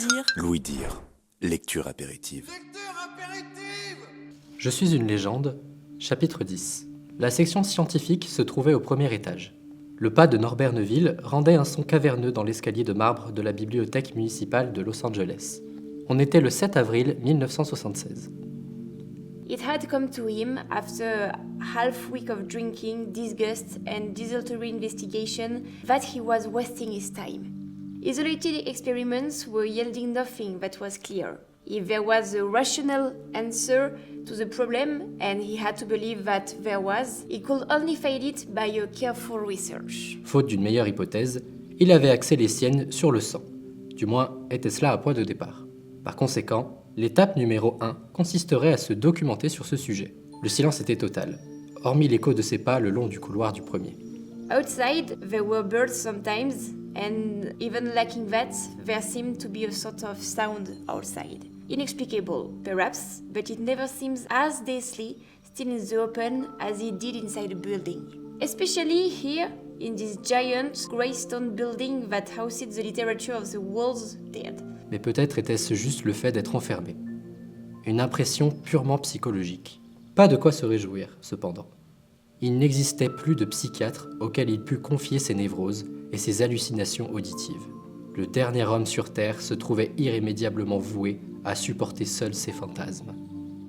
Loisir. Louis Dire, lecture apéritive. Je suis une légende, chapitre 10. La section scientifique se trouvait au premier étage. Le pas de Norbert Neville rendait un son caverneux dans l'escalier de marbre de la bibliothèque municipale de Los Angeles. On était le 7 avril 1976. It had come to him after a half week of drinking, disgust, and desultory investigation that he was wasting his time. Isolated experiments were yielding nothing that was clear. If there was a rational answer to the problem, and he had to believe that there was, he could only find it by a careful research. Faute d'une meilleure hypothèse, il avait axé les siennes sur le sang. Du moins, était-ce là un point de départ. Par conséquent, l'étape numéro 1 consisterait à se documenter sur ce sujet. Le silence était total, hormis l'écho de ses pas le long du couloir du premier. Outside, there were birds sometimes, and even lacking that, there seemed to be a sort of sound outside. Inexplicable, perhaps, but it never seems as deathly still in the open as it did inside the building. Especially here, in this giant grey stone building that housed the literature of the world's dead. Mais peut-être était-ce juste le fait d'être enfermé. Une impression purement psychologique. Pas de quoi se réjouir, cependant. Il n'existait plus de psychiatre auquel il pût confier ses névroses et ses hallucinations auditives. Le dernier homme sur Terre se trouvait irrémédiablement voué à supporter seul ses fantasmes.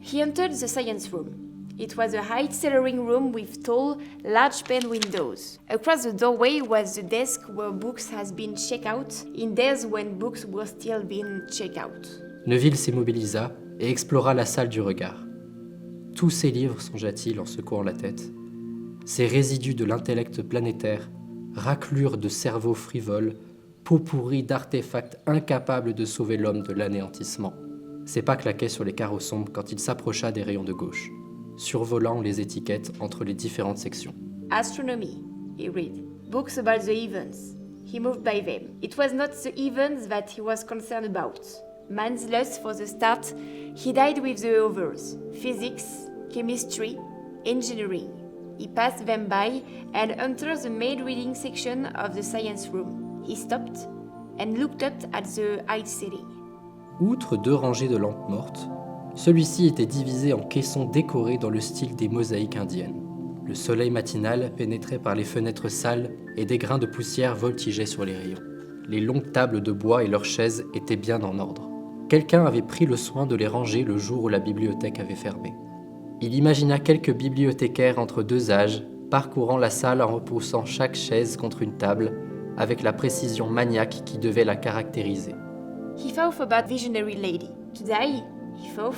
He entered the science room. It was a high-cellaring room with tall, large-pane windows. Across the doorway was the desk where books had been checked out, in days when books were still being checked out. Neville s'immobilisa et explora la salle du regard. Tous ces livres, songea-t-il en secouant la tête. Ces résidus de l'intellect planétaire, raclures de cerveaux frivoles, peau pourrie d'artefacts incapables de sauver l'homme de l'anéantissement. Ses pas claquaient sur les carreaux sombres quand il s'approcha des rayons de gauche, survolant les étiquettes entre les différentes sections. Astronomy, he read. Books about the heavens. He moved by them. It was not the heavens that he was concerned about. Man's lust for the start, he died with the others. Physics, chemistry, engineering. He passed them by and entered the main reading section of the science room. He stopped and looked up at the high ceiling. Outre 2 rangées de lampes mortes, celui-ci était divisé en caissons décorés dans le style des mosaïques indiennes. Le soleil matinal pénétrait par les fenêtres sales et des grains de poussière voltigeaient sur les rayons. Les longues tables de bois et leurs chaises étaient bien en ordre. Quelqu'un avait pris le soin de les ranger le jour où la bibliothèque avait fermé. Il imagina quelques bibliothécaires entre 2 âges, parcourant la salle en repoussant chaque chaise contre une table, avec la précision maniaque qui devait la caractériser. He thought about visionary lady. To die, he thought,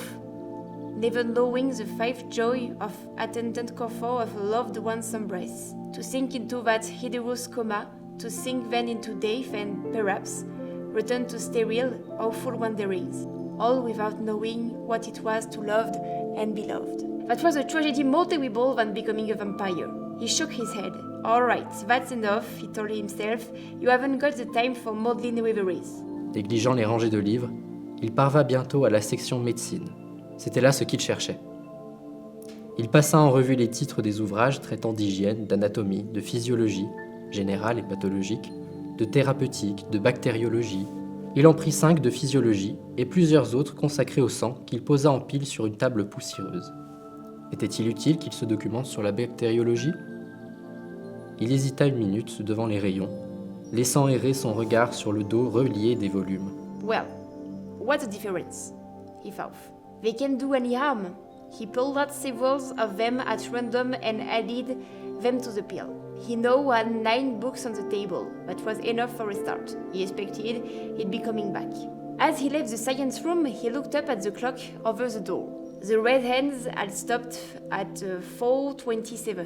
never knowing the five joy of attendant comfort of a loved one's embrace. To sink into that hideous coma, to sink then into death and, perhaps, return to sterile, awful wanderings, all without knowing what it was to love and be loved. That was a tragedy more terrible than becoming a vampire. He shook his head. All right, that's enough, he told himself. You haven't got the time for maudlin reveries. Négligeant les rangées de livres, il parvint bientôt à la section médecine. C'était là ce qu'il cherchait. Il passa en revue les titres des ouvrages traitant d'hygiène, d'anatomie, de physiologie, générale et pathologique, de thérapeutique, de bactériologie. Il en prit 5 de physiologie et plusieurs autres consacrés au sang qu'il posa en pile sur une table poussiéreuse. Était-il utile qu'il se documente sur la bactériologie ? Il hésita une minute devant les rayons, laissant errer son regard sur le dos relié des volumes. Well, what's the difference? He thought. They can't do any harm. He pulled out several of them at random and added them to the pile. He now had 9 books on the table. That was enough for a start. He expected he'd be coming back. As he left the science room, he looked up at the clock over the door. The red hands had stopped at 4:27.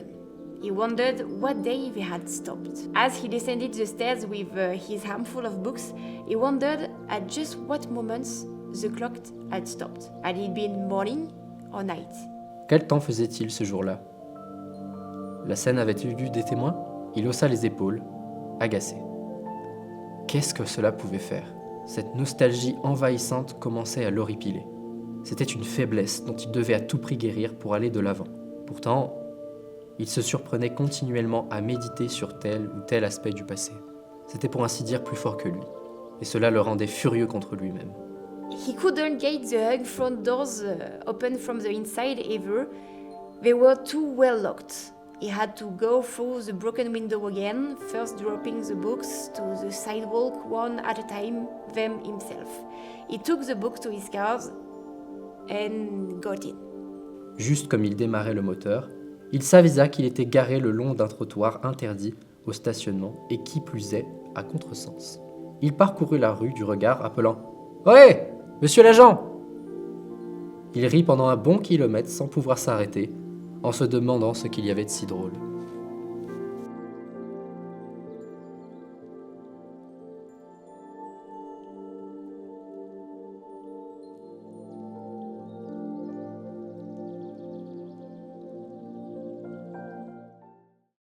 He wondered what day they had stopped. As he descended the stairs with his armful of books, he wondered at just what moments the clock had stopped. Had it been morning or night? Quel temps faisait-il ce jour-là ? La scène avait-il eu des témoins ? Il haussa les épaules, agacé. Qu'est-ce que cela pouvait faire ? Cette nostalgie envahissante commençait à l'horripiler. C'était une faiblesse dont il devait à tout prix guérir pour aller de l'avant. Pourtant, il se surprenait continuellement à méditer sur tel ou tel aspect du passé. C'était pour ainsi dire plus fort que lui. et cela le rendait furieux contre lui-même. He couldn't get the hung front doors open from the inside either. They were too well locked. He had to go through the broken window again, first dropping the books to the sidewalk one at a time, them himself. He took the books to his car and got in. Juste comme il démarrait le moteur, il s'avisa qu'il était garé le long d'un trottoir interdit au stationnement et qui plus est, à contresens. Il parcourut la rue du regard appelant « Ohé, monsieur l'agent !» Il rit pendant un bon kilomètre sans pouvoir s'arrêter, en se demandant ce qu'il y avait de si drôle.